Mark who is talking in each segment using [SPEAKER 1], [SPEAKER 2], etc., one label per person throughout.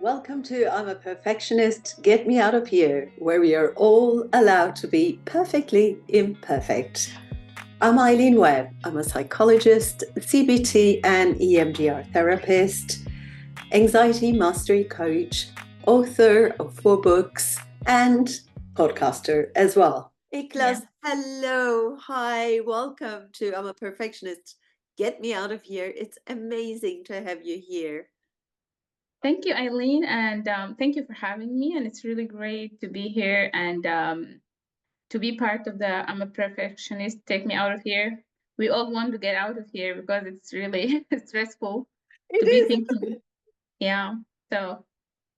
[SPEAKER 1] Welcome to I'm a Perfectionist, Get Me Out of Here, where we are all allowed to be perfectly imperfect. I'm Eileen Webb. I'm a psychologist, CBT and EMDR therapist, anxiety mastery coach, author of 4 books, and podcaster as well.
[SPEAKER 2] Yeah.
[SPEAKER 1] Ikhlas, hello. Hi, welcome to I'm a Perfectionist, Get Me Out of Here. It's amazing to have you here.
[SPEAKER 2] Thank you, Eileen, and thank you for having me. And it's really great to be here and to be part of the I'm a Perfectionist, Take Me Out of Here. We all want to get out of here because it's really stressful
[SPEAKER 1] It
[SPEAKER 2] to be
[SPEAKER 1] is.
[SPEAKER 2] thinking. Yeah. So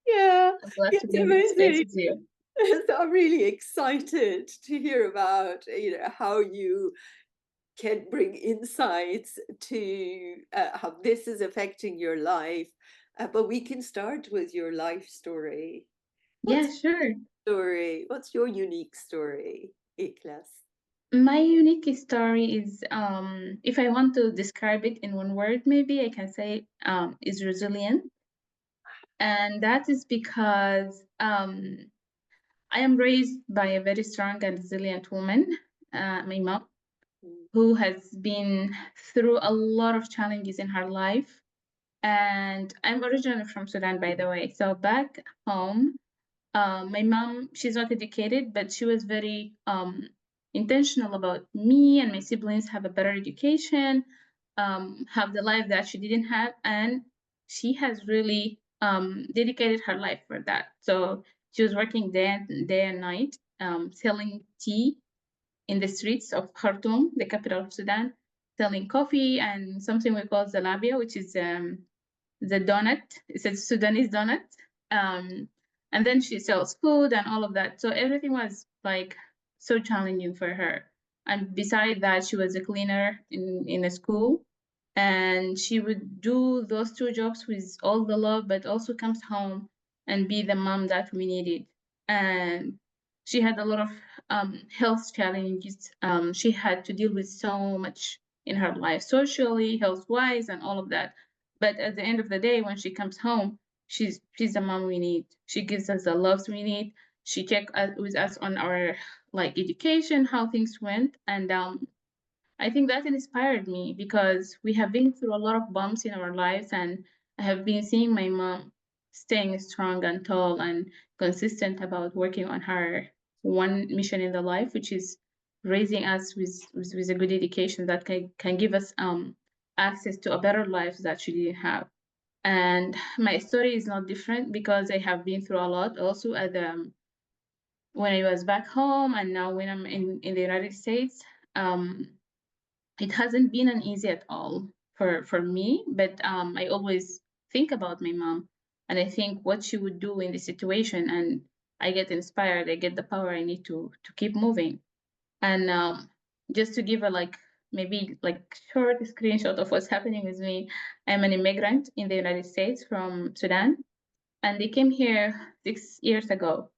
[SPEAKER 1] Yeah,
[SPEAKER 2] I'm glad to
[SPEAKER 1] it's
[SPEAKER 2] be in this space
[SPEAKER 1] amazing.
[SPEAKER 2] with you.
[SPEAKER 1] So I'm really excited to hear about how you can bring insights to how this is affecting your life. But we can start with your life story.
[SPEAKER 2] Yeah,
[SPEAKER 1] What's
[SPEAKER 2] sure.
[SPEAKER 1] your story? What's your unique story, Ikhlas?
[SPEAKER 2] My unique story is, if I want to describe it in one word, maybe I can say is resilient. And that is because I am raised by a very strong and resilient woman, my mom,
[SPEAKER 1] Mm.
[SPEAKER 2] who has been through a lot of challenges in her life. And I'm originally from Sudan, by the way. So back home, my mom, she's not educated, but she was very intentional about me and my siblings have a better education, have the life that she didn't have. And she has really dedicated her life for that. So she was working day and night, selling tea in the streets of Khartoum, the capital of Sudan, selling coffee and something we call zalabia, which is the donut. It's a Sudanese donut. Um, and then she sells food and all of that. So everything was like so challenging for her. And beside that, she was a cleaner in a school. And she would do those two jobs with all the love, but also comes home and be the mom that we needed. And she had a lot of health challenges. She had to deal with so much in her life, socially, health wise, and all of that. But at the end of the day, when she comes home, she's the mom we need. She gives us the loves we need. She check with us on our like education, how things went, and I think that inspired me because we have been through a lot of bumps in our lives, and I have been seeing my mom staying strong and tall and consistent about working on her one mission in the life, which is raising us with a good education that can give us access to a better life that she didn't have. And my story is not different because I have been through a lot also at when I was back home and now when I'm in the United States. Um, it hasn't been an easy at all for me, but I always think about my mom and I think what she would do in this situation, and I get inspired. I get the power I need to keep moving. And just to give a like maybe like short screenshot of what's happening with me, I'm an immigrant in the United States from Sudan, and they came here 6 years ago.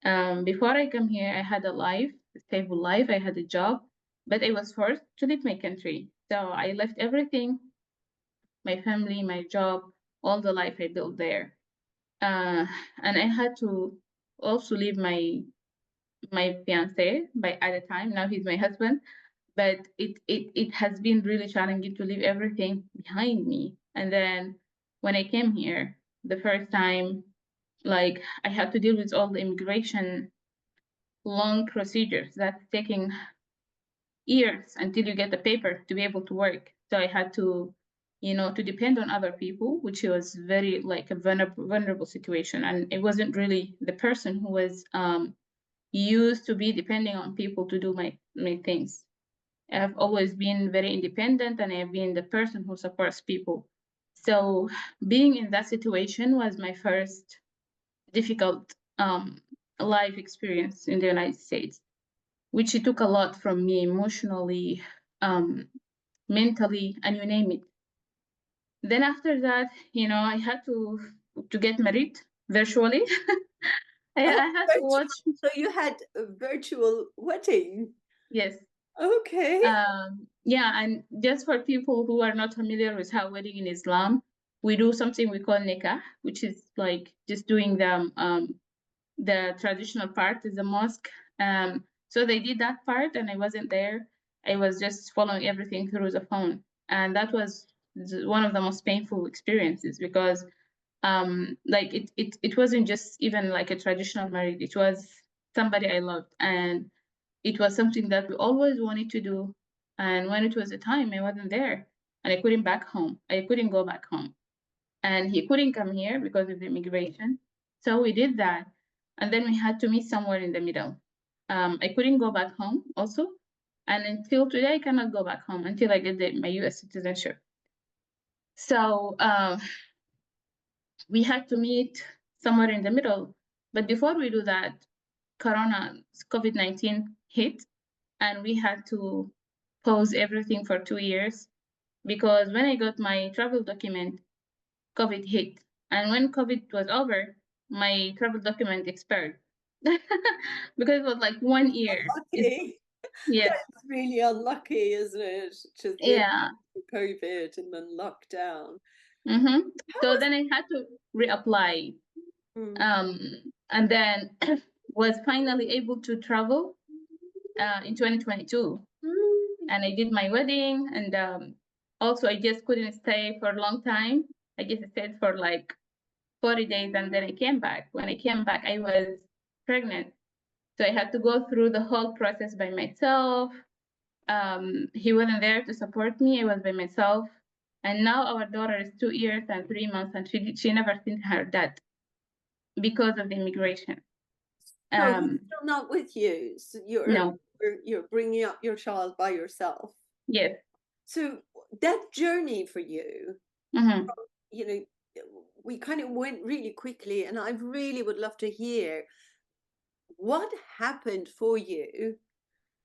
[SPEAKER 2] Before I come here, I had a life, a stable life. I had a job, but I was forced to leave my country. So I left everything, my family, my job, all the life I built there. Uh, and I had to also leave my fiance by at the time. Now he's my husband. But it has been really challenging to leave everything behind me. And then when I came here the first time, like I had to deal with all the immigration long procedures that's taking years until you get the paper to be able to work. So I had to, to depend on other people, which was very like a vulnerable situation. And it wasn't really the person who was used to be depending on people to do my things. I've always been very independent and I've been the person who supports people. So being in that situation was my first difficult life experience in the United States, which it took a lot from me emotionally, um, mentally, and you name it. Then after that, I had to get married virtually. I had to
[SPEAKER 1] Virtual.
[SPEAKER 2] watch.
[SPEAKER 1] So you had a virtual wedding.
[SPEAKER 2] Yes.
[SPEAKER 1] Okay.
[SPEAKER 2] Yeah, and just for people who are not familiar with how wedding in Islam, we do something we call nikah, which is like just doing the traditional part is the mosque. So they did that part, and I wasn't there. I was just following everything through the phone, and that was one of the most painful experiences because like it wasn't just even like a traditional marriage. It was somebody I loved, and it was something that we always wanted to do. And when it was a time, I wasn't there, and I couldn't back home. I couldn't go back home, and he couldn't come here because of the immigration. So we did that, and then we had to meet somewhere in the middle. I couldn't go back home also, and until today, I cannot go back home until I get my U.S. citizenship. So we had to meet somewhere in the middle. But before we do that, COVID-19 hit, and we had to pause everything for 2 years because when I got my travel document, COVID hit. And when COVID was over, my travel document expired because it was like 1 year.
[SPEAKER 1] Lucky.
[SPEAKER 2] Yes.
[SPEAKER 1] That's really unlucky, isn't it? Just the
[SPEAKER 2] Yeah.
[SPEAKER 1] COVID and then lockdown.
[SPEAKER 2] Mm-hmm.
[SPEAKER 1] How
[SPEAKER 2] So
[SPEAKER 1] was
[SPEAKER 2] then I had to reapply.
[SPEAKER 1] mm,
[SPEAKER 2] And then was finally able to travel in 2022. And I did my wedding, and also I just couldn't stay for a long time. I just stayed for like 40 days, and then I came back. When I came back, I was pregnant. So I had to go through the whole process by myself. He wasn't there to support me. I was by myself. And now our daughter is 2 years and 3 months, and she never seen her dad because of the immigration.
[SPEAKER 1] so he's still not with you. So
[SPEAKER 2] No.
[SPEAKER 1] you're bringing up your child by yourself.
[SPEAKER 2] Yes.
[SPEAKER 1] So that journey for you,
[SPEAKER 2] Mm-hmm.
[SPEAKER 1] you know, we kind of went really quickly, and I really would love to hear what happened for you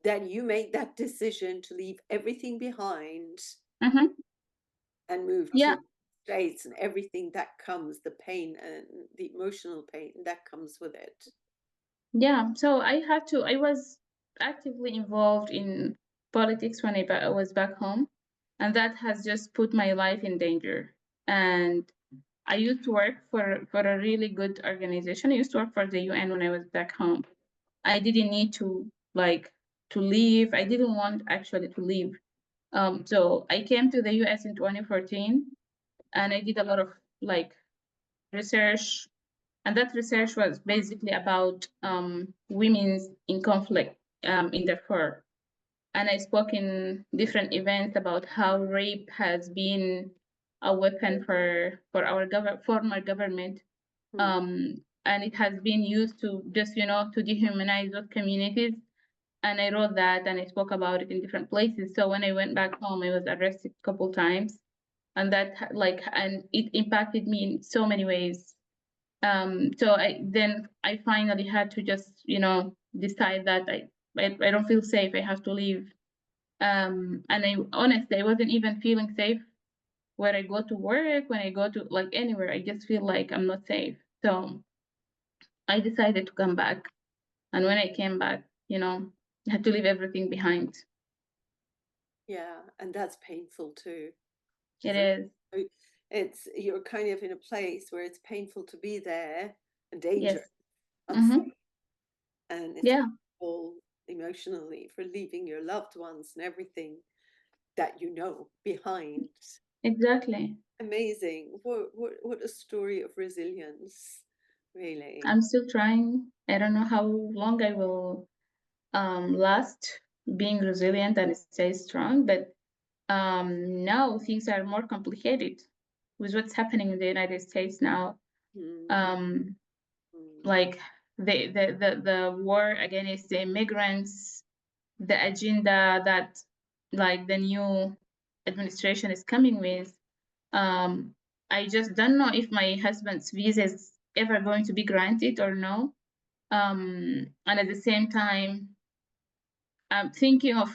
[SPEAKER 1] that you made that decision to leave everything behind
[SPEAKER 2] Mm-hmm.
[SPEAKER 1] and move
[SPEAKER 2] Yeah.
[SPEAKER 1] to States and everything that comes, the pain and the emotional pain that comes with it.
[SPEAKER 2] Yeah. So I was actively involved in politics when I was back home, and that has just put my life in danger. And I used to work for a really good organization. I used to work for the UN when I was back home. I didn't need to leave. I didn't want actually to leave. So I came to the US in 2014, and I did a lot of like research, and that research was basically about women's in conflict in Darfur. And I spoke in different events about how rape has been a weapon for our former government,
[SPEAKER 1] Hmm.
[SPEAKER 2] and it has been used to just to dehumanize those communities. And I wrote that, and I spoke about it in different places. So when I went back home, I was arrested a couple times, and and it impacted me in so many ways. So I finally had to just decide that I don't feel safe. I have to leave. And I honestly I wasn't even feeling safe where I go to work, when I go to like anywhere. I just feel like I'm not safe. So I decided to come back. And when I came back, I had to leave everything behind.
[SPEAKER 1] Yeah, and that's painful too.
[SPEAKER 2] It
[SPEAKER 1] For
[SPEAKER 2] is.
[SPEAKER 1] it's you're kind of in a place where it's painful to be there and
[SPEAKER 2] Yes.
[SPEAKER 1] dangerous,
[SPEAKER 2] Mm-hmm.
[SPEAKER 1] unsafe, and it's
[SPEAKER 2] Yeah,
[SPEAKER 1] painful emotionally for leaving your loved ones and everything that you know behind.
[SPEAKER 2] exactly.
[SPEAKER 1] Amazing. What a story of resilience, really.
[SPEAKER 2] I'm still trying. I don't know how long I will last being resilient and stay strong, but now things are more complicated with what's happening in the United States now.
[SPEAKER 1] Mm,
[SPEAKER 2] Um,
[SPEAKER 1] mm,
[SPEAKER 2] like the war against the immigrants, the agenda that like the new administration is coming with. Um, I just don't know if my husband's visa is ever going to be granted or no. And at the same time, I'm thinking of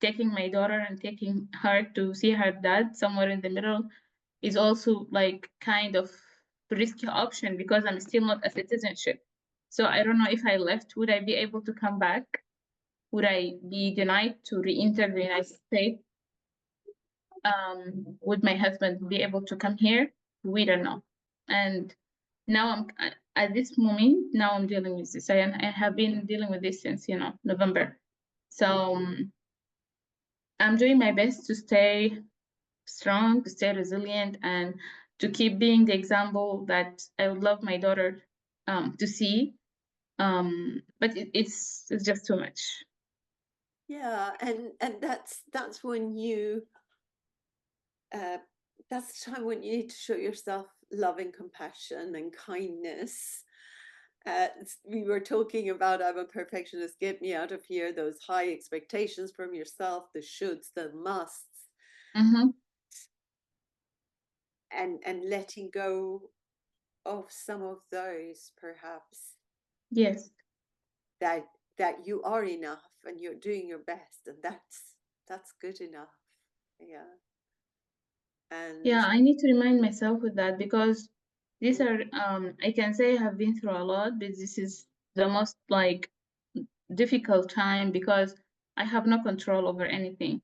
[SPEAKER 2] taking my daughter and taking her to see her dad somewhere in the middle is also like kind of risky option because I'm still not a citizenship. So I don't know if I left, would I be able to come back? Would I be denied to re-enter the United States? would my husband be able to come here? We don't know. And now at this moment, now I'm dealing with this. I have been dealing with this since, November. So I'm doing my best to stay strong, to stay resilient, and to keep being the example that I would love my daughter to see. But it's just too much.
[SPEAKER 1] Yeah, and that's when uh, that's the time when you need to show yourself love and compassion and kindness. We were talking about I'm a perfectionist, get me out of here, those high expectations from yourself, the shoulds, the musts,
[SPEAKER 2] Mm-hmm.
[SPEAKER 1] and letting go of some of those perhaps,
[SPEAKER 2] Yes.
[SPEAKER 1] that you are enough and you're doing your best, and that's good enough. Yeah. And
[SPEAKER 2] Yeah, I need to remind myself with that because these are I can say I have been through a lot, but this is the most like difficult time because I have no control over anything.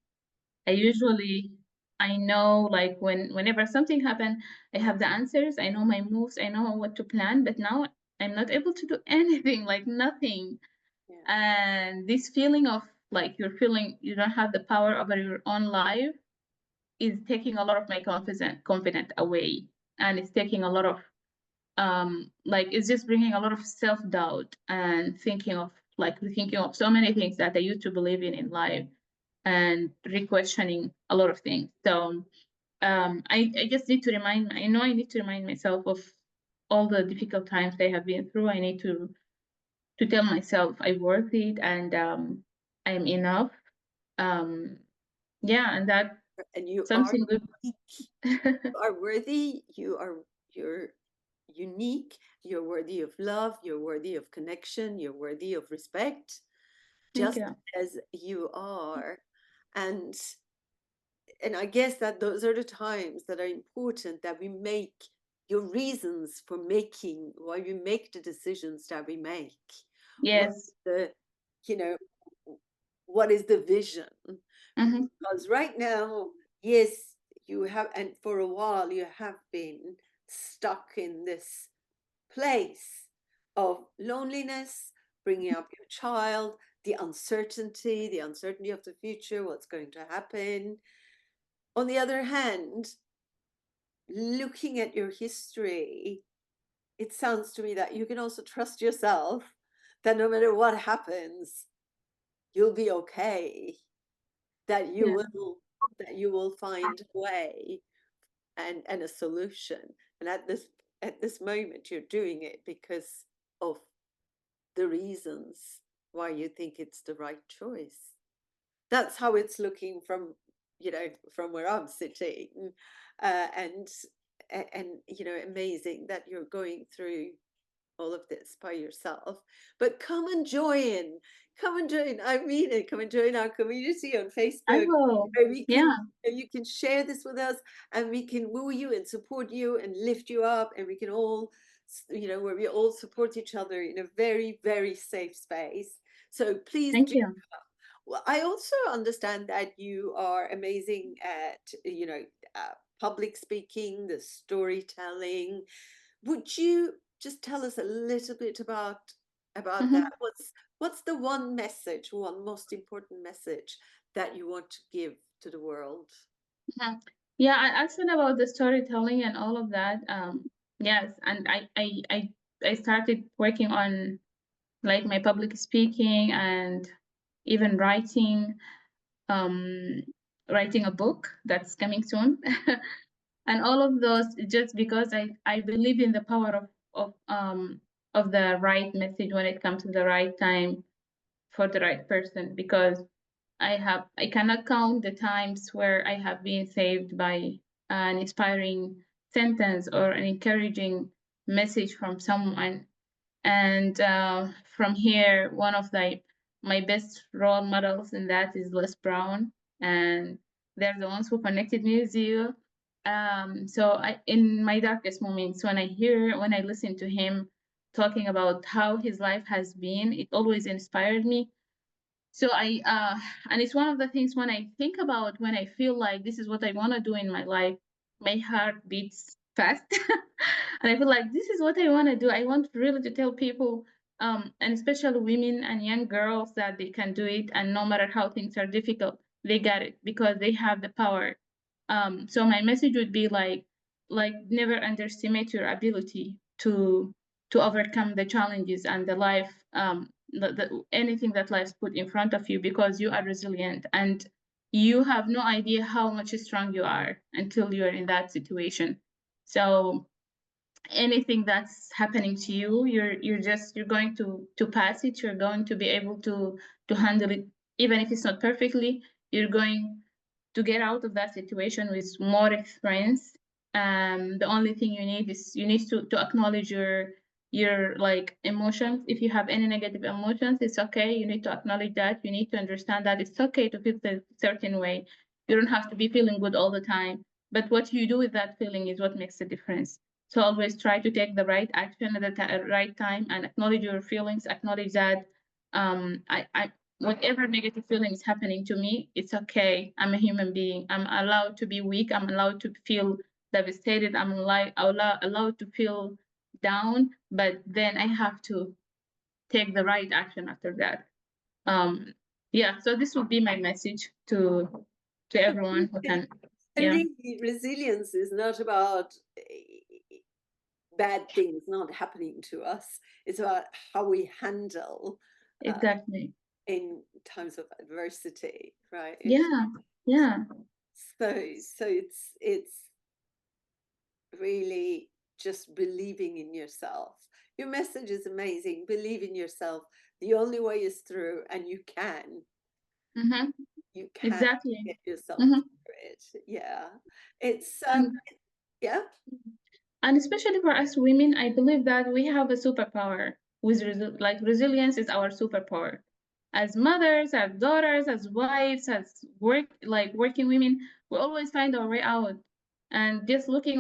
[SPEAKER 2] I usually I know like whenever something happen, I have the answers, I know my moves, I know what to plan, but now I'm not able to do anything, like nothing.
[SPEAKER 1] yeah,
[SPEAKER 2] And this feeling of like you're feeling you don't have the power over your own life is taking a lot of my confidence away, and it's taking a lot of like it's just bringing a lot of self-doubt and thinking of so many things that I used to believe in life, and re-questioning a lot of things. So I just need to I know I need to remind myself of all the difficult times I have been through. I need to tell myself I'm worth it, and I'm enough. um yeah, and that
[SPEAKER 1] and you are
[SPEAKER 2] something good.
[SPEAKER 1] unique, you are worthy, you're unique, you're worthy of love, you're worthy of connection, you're worthy of respect,
[SPEAKER 2] Thank
[SPEAKER 1] just
[SPEAKER 2] you.
[SPEAKER 1] as you are. And I guess that those are the times that are important, that we make your reasons for making, why we make the decisions that we make. What
[SPEAKER 2] Yes.
[SPEAKER 1] the, you know, what is the vision?
[SPEAKER 2] Mm-hmm.
[SPEAKER 1] Because right now, yes, you have, and for a while you have been stuck in this place of loneliness, bringing up your child, the uncertainty of the future, what's going to happen. On the other hand, looking at your history, it sounds to me that you can also trust yourself, that no matter what happens, you'll be okay, that
[SPEAKER 2] Yeah.
[SPEAKER 1] you will find a way and a solution. And at this moment, you're doing it because of the reasons why you think it's the right choice. That's how it's looking from, from where I'm sitting. And amazing that you're going through all of this by yourself. But come and join, I mean it, come and join our community on
[SPEAKER 2] I
[SPEAKER 1] Facebook,
[SPEAKER 2] will.
[SPEAKER 1] where we can
[SPEAKER 2] Yeah.
[SPEAKER 1] you can share this with us, and we can woo you and support you and lift you up, and we can all, where we all support each other in a very, very safe space. So please
[SPEAKER 2] Thank
[SPEAKER 1] do.
[SPEAKER 2] you.
[SPEAKER 1] Well, I also understand that you are amazing at, public speaking, the storytelling. Would you just tell us a little bit about that?
[SPEAKER 2] Mm-hmm.
[SPEAKER 1] What's the one message, one most important message that you want to give to the world?
[SPEAKER 2] Mm-hmm. Yeah, I asked about the storytelling and all of that. Yes, and I started working on like my public speaking and even um writing a book that's coming soon. And all of those just because I believe in the power of the right message when it comes to the right time for the right person, because I cannot count the times where I have been saved by an inspiring sentence or an encouraging message from someone. And from here, one of my best role models in that is Les Brown, and they're the ones who connected me with you. So in my darkest moments, when I listen to him talking about how his life has been, it always inspired me. So and it's one of the things when I think about, when I feel like this is what I want to do in my life, my heart beats fast. And I feel like this is what I want to do. I want really to tell people, and especially women and young girls, that they can do it. And no matter how things are difficult, they got it because they have the power. So my message would be like never underestimate your ability to overcome the challenges and the life, anything that life's put in front of you, because you are resilient, and you have no idea how much strong you are until you're in that situation. So anything that's happening to you, you're going to pass it. You're going to be able to handle it, even if it's not perfectly. You're going to get out of that situation with more experience. The only thing you need is you need to acknowledge your like emotions. If you have any negative emotions, it's okay. You need to acknowledge that. You need to understand that it's okay to feel a certain way. You don't have to be feeling good all the time. But what you do with that feeling is what makes a difference. So always try to take the right action at the right time and acknowledge your feelings. Acknowledge that I whatever negative feeling is happening to me, it's okay. I'm a human being. I'm allowed to be weak. I'm allowed to feel devastated. I'm allowed to feel down, but then I have to take the right action after that. Um, yeah, so this would be my message to everyone who can.
[SPEAKER 1] And
[SPEAKER 2] Yeah,
[SPEAKER 1] really, resilience is not about bad things not happening to us. It's about how we handle
[SPEAKER 2] exactly.
[SPEAKER 1] in times of adversity, right?
[SPEAKER 2] Yeah, yeah,
[SPEAKER 1] So it's really just believing in yourself. Your message is amazing. Believe in yourself. The only way is through, and
[SPEAKER 2] mm-hmm,
[SPEAKER 1] you can
[SPEAKER 2] exactly.
[SPEAKER 1] get yourself
[SPEAKER 2] Mm-hmm.
[SPEAKER 1] through it. Yeah, it's
[SPEAKER 2] And
[SPEAKER 1] yeah.
[SPEAKER 2] And especially for us women, I believe that we have a superpower with like resilience is our superpower. As mothers, as daughters, as wives, as working women, we always find our way out. And just looking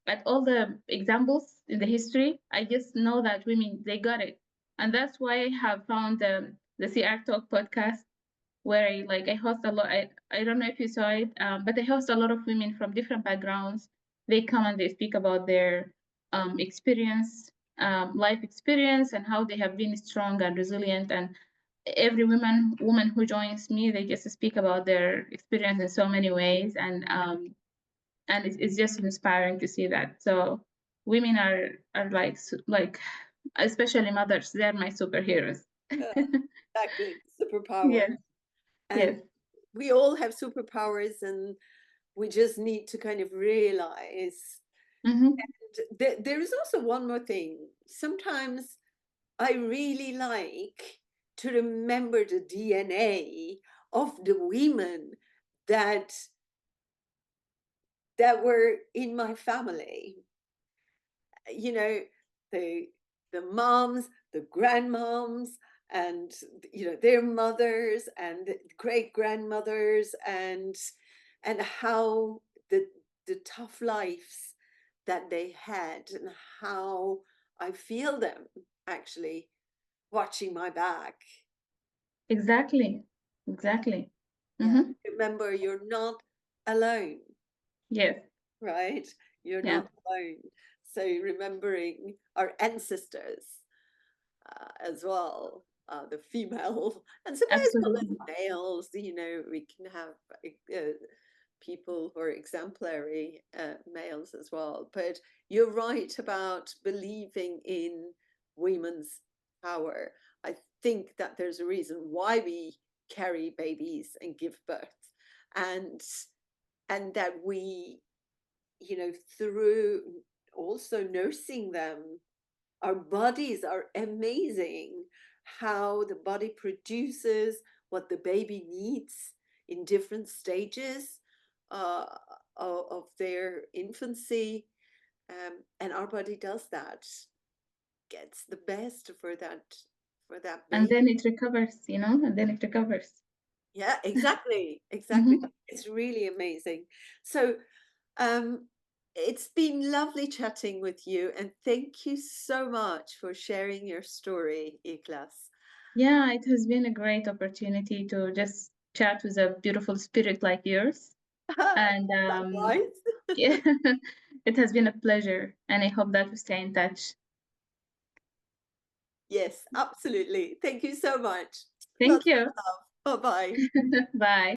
[SPEAKER 2] at all the examples in the history, I just know that women, they got it. And that's why I have found the CR Talk podcast, where I host a lot. I don't know if you saw it, but I host a lot of women from different backgrounds. They come and they speak about their experience, life experience, and how they have been strong and resilient. And every woman who joins me, they just speak about their experience in so many ways, and it's just inspiring to see that. So women are like especially mothers, they're my superheroes.
[SPEAKER 1] Exactly, superpower.
[SPEAKER 2] Yes,
[SPEAKER 1] And
[SPEAKER 2] yes.
[SPEAKER 1] we all have superpowers, and we just need to kind of realize.
[SPEAKER 2] Mm-hmm.
[SPEAKER 1] There is also one more thing. Sometimes I really like to remember the DNA of the women that were in my family. You know, the moms, the grandmoms, and their mothers and great grandmothers, and how the tough lives that they had, and how I feel them actually watching my back.
[SPEAKER 2] Exactly. Exactly.
[SPEAKER 1] Yeah,
[SPEAKER 2] Mm-hmm.
[SPEAKER 1] remember, you're not alone,
[SPEAKER 2] Yes.
[SPEAKER 1] right? You're
[SPEAKER 2] Yeah.
[SPEAKER 1] not alone. So remembering our ancestors as well, the female, and sometimes well
[SPEAKER 2] Absolutely.
[SPEAKER 1] as males, we can have people who are exemplary males as well. But you're right about believing in women's power. I think that there's a reason why we carry babies and give birth, and that we, through also nursing them, our bodies are amazing, how the body produces what the baby needs in different stages uh, of their infancy, and our body does that, gets the best for that
[SPEAKER 2] And
[SPEAKER 1] baby.
[SPEAKER 2] then it recovers, and then it recovers.
[SPEAKER 1] Yeah, exactly, exactly.
[SPEAKER 2] Mm-hmm.
[SPEAKER 1] It's really amazing. So um, it's been lovely chatting with you, and thank you so much for sharing your story, Ikhlas.
[SPEAKER 2] Yeah, it has been a great opportunity to just chat with a beautiful spirit like yours. And
[SPEAKER 1] Likewise.
[SPEAKER 2] yeah, it has been a pleasure. And I hope that we stay in touch.
[SPEAKER 1] Yes, absolutely. Thank you so much.
[SPEAKER 2] Thank
[SPEAKER 1] Lots of
[SPEAKER 2] you.
[SPEAKER 1] love. Bye-bye.
[SPEAKER 2] Bye.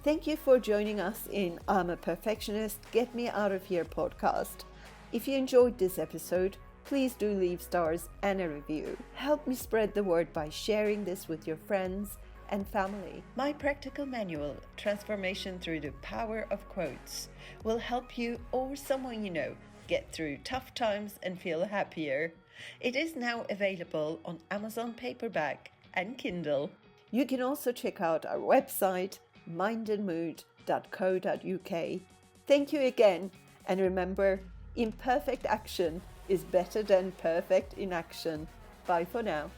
[SPEAKER 1] Thank you for joining us in I'm a Perfectionist, Get Me Out of Here podcast. If you enjoyed this episode, please do leave stars and a review. Help me spread the word by sharing this with your friends and family. My practical manual, Transformation Through the Power of Quotes, will help you or someone you know get through tough times and feel happier. It is now available on Amazon paperback and Kindle. You can also check out our website, mindandmood.co.uk. Thank you again, and remember, imperfect action is better than perfect inaction. Bye for now.